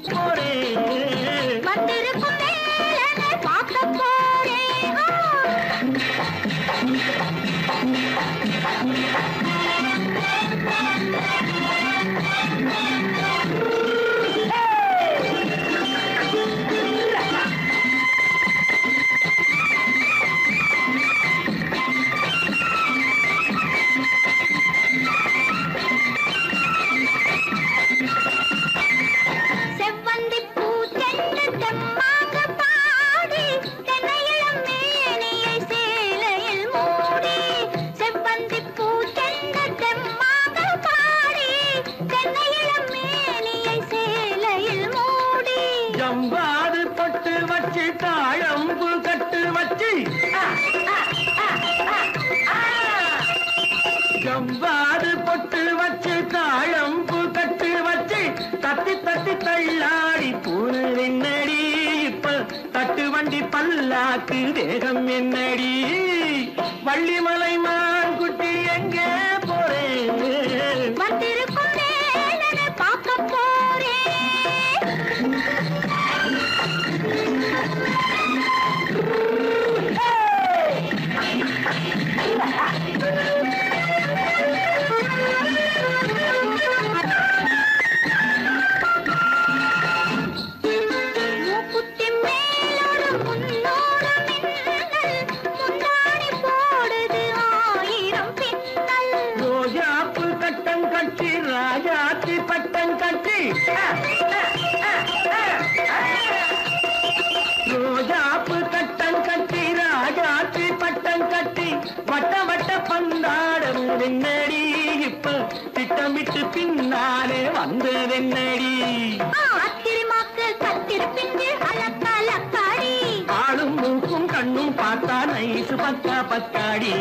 போரே வந்திருக்கும் வேலனை பார்க்க போறேன் செவ்வந்தி பூ சென்று தெம்மாக பாடி தென்னையிளம் மேனியை சேலையில் மூடி செவ்வந்தி பூ சென்று தெம்மாக பாடி தென்னையிளம் மேனியை சேலையில் மூடி ஜம்பாது பட்டு வச்சு தாழம்பு கட்டு வச்சு ஜம்பாது பொட்டு வச்சு தாழம்பு கட்டு வச்சு தட்டி தட்டி தள்ளாடி பூனு என்னடி இப்ப தட்டு வண்டி பல்லாக்கு வேகம் என்னடி வள்ளிமலை மான் குட்டி எங்கே போறேன் வந்திருக்கும் வேலனை பார்க்க போறேன் மூக்குத்தி மேலோடு முன்னோடு மின்னல் முந்தாணி போடுது ஆயிரம் பின்னல் ரோஜாப்பு கட்டம் கட்டி ராஜாத்தி பட்டம் கட்டி ரோஜாப்பு கட்டம் கட்டி ராஜாத்தி பட்டம் கட்டி வட்ட வட்ட பந்தாடம் என்னடி இப்ப திட்டமிட்டு பின்னாலே வந்ததென்னடி அத்திரிமாக்கு கத்திரி பிஞ்சு அலக்காடி ஆளும் மூக்கும் கண்ணும் பார்த்தா நைசு பக்கா பக்காடி